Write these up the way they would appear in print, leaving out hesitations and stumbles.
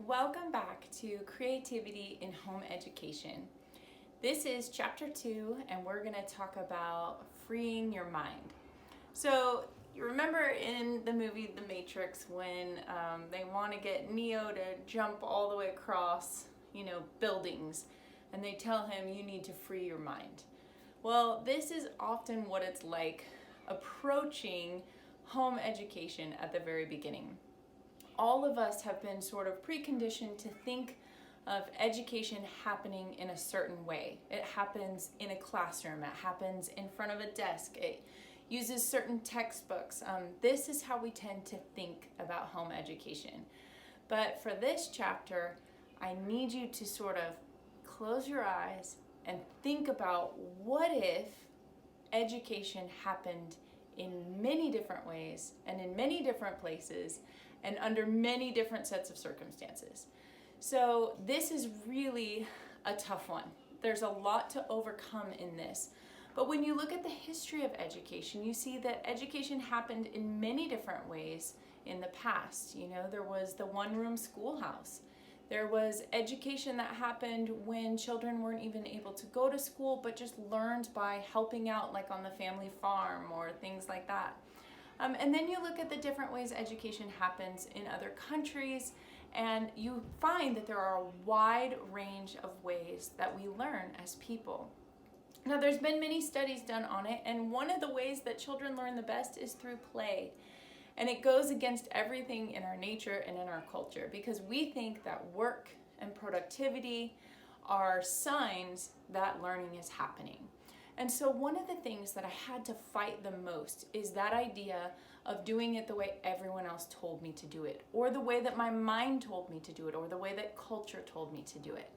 welcome back to Creativity in Home Education. This is chapter 2, and we're going to talk about freeing your mind. So you remember in the movie The Matrix when they want to get Neo to jump all the way across, buildings, and they tell him you need to free your mind. Well, this is often what it's like approaching home education at the very beginning. All of us have been sort of preconditioned to think of education happening in a certain way. It happens in a classroom, it happens in front of a desk, it uses certain textbooks. This is how we tend to think about home education. But for this chapter, I need you to sort of close your eyes and think about what if education happened in many different ways and in many different places and under many different sets of circumstances. So this is really a tough one. There's a lot to overcome in this. But when you look at the history of education, you see that education happened in many different ways in the past. There was the one-room schoolhouse. There was education that happened when children weren't even able to go to school, but just learned by helping out, like on the family farm or things like that. And then you look at the different ways education happens in other countries, and you find that there are a wide range of ways that we learn as people. Now, there's been many studies done on it, and one of the ways that children learn the best is through play. And it goes against everything in our nature and in our culture, because we think that work and productivity are signs that learning is happening. And so one of the things that I had to fight the most is that idea of doing it the way everyone else told me to do it, or the way that my mind told me to do it, or the way that culture told me to do it.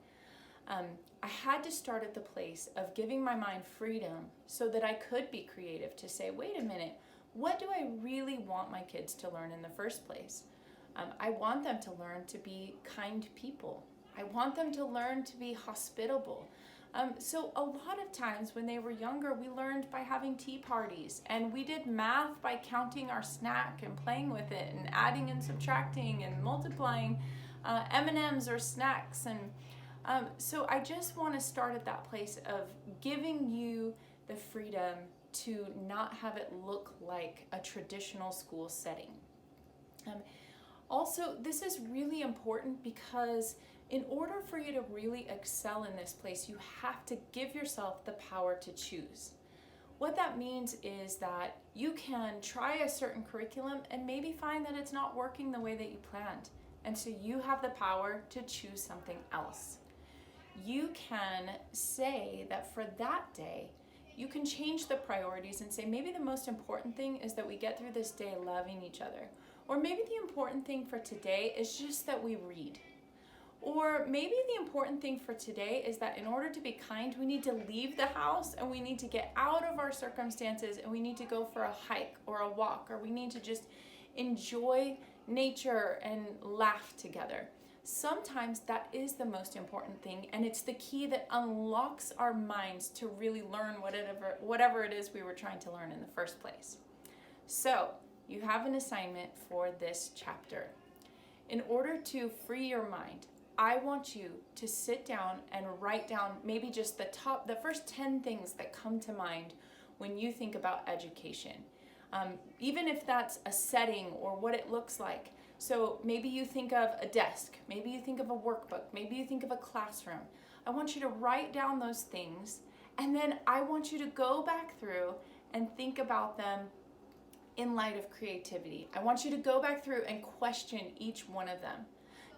I had to start at the place of giving my mind freedom so that I could be creative, to say, wait a minute, what do I really want my kids to learn in the first place? I want them to learn to be kind people. I want them to learn to be hospitable. So a lot of times when they were younger, we learned by having tea parties, and we did math by counting our snack and playing with it and adding and subtracting and multiplying M&Ms or snacks. And so I just want to start at that place of giving you the freedom to not have it look like a traditional school setting. Also, this is really important because in order for you to really excel in this place, you have to give yourself the power to choose. What that means is that you can try a certain curriculum and maybe find that it's not working the way that you planned. And so you have the power to choose something else. You can say that for that day, you can change the priorities and say maybe the most important thing is that we get through this day loving each other. Or maybe the important thing for today is just that we read. Or maybe the important thing for today is that in order to be kind, we need to leave the house and we need to get out of our circumstances and we need to go for a hike or a walk, or we need to just enjoy nature and laugh together. Sometimes that is the most important thing, and it's the key that unlocks our minds to really learn whatever it is we were trying to learn in the first place. So you have an assignment for this chapter. In order to free your mind, I want you to sit down and write down maybe just the first 10 things that come to mind when you think about education. Even if that's a setting or what it looks like. So maybe you think of a desk, maybe you think of a workbook, maybe you think of a classroom. I want you to write down those things, and then I want you to go back through and think about them in light of creativity. I want you to go back through and question each one of them.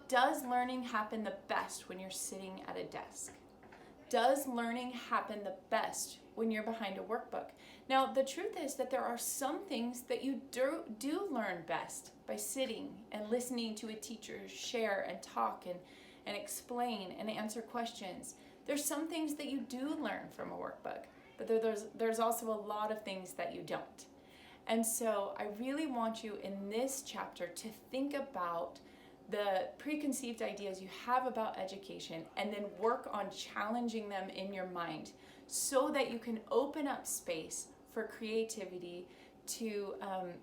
Does learning happen the best when you're sitting at a desk? Does learning happen the best when you're behind a workbook? Now, the truth is that there are some things that you do learn best by sitting and listening to a teacher share and talk and explain and answer questions. There's some things that you do learn from a workbook, but there's also a lot of things that you don't. And so I really want you in this chapter to think about the preconceived ideas you have about education and then work on challenging them in your mind so that you can open up space for creativity to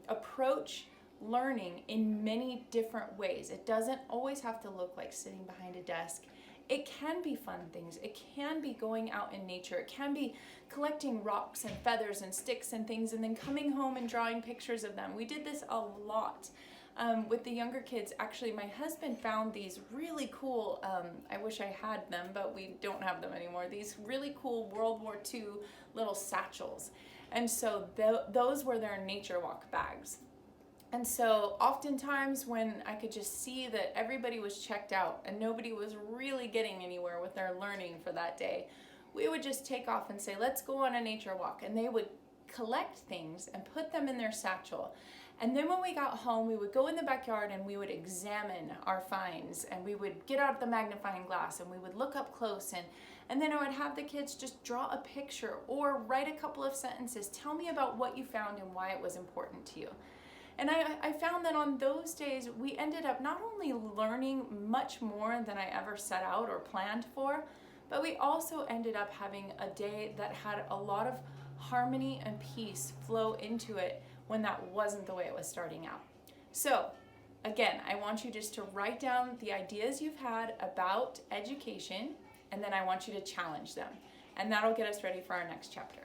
approach learning in many different ways. It doesn't always have to look like sitting behind a desk. It can be fun things. It can be going out in nature. It can be collecting rocks and feathers and sticks and things and then coming home and drawing pictures of them. We did this a lot with the younger kids. Actually, my husband found these really cool, I wish I had them, but we don't have them anymore, these really cool World War II little satchels. And so those were their nature walk bags. And so oftentimes when I could just see that everybody was checked out and nobody was really getting anywhere with their learning for that day, we would just take off and say, let's go on a nature walk. And they would collect things and put them in their satchel. And then when we got home, we would go in the backyard and we would examine our finds, and we would get out the magnifying glass and we would look up close, and then I would have the kids just draw a picture or write a couple of sentences. Tell me about what you found and why it was important to you. And I found that on those days, we ended up not only learning much more than I ever set out or planned for, but we also ended up having a day that had a lot of harmony and peace flow into it when that wasn't the way it was starting out. So again, I want you just to write down the ideas you've had about education, and then I want you to challenge them. And that'll get us ready for our next chapter.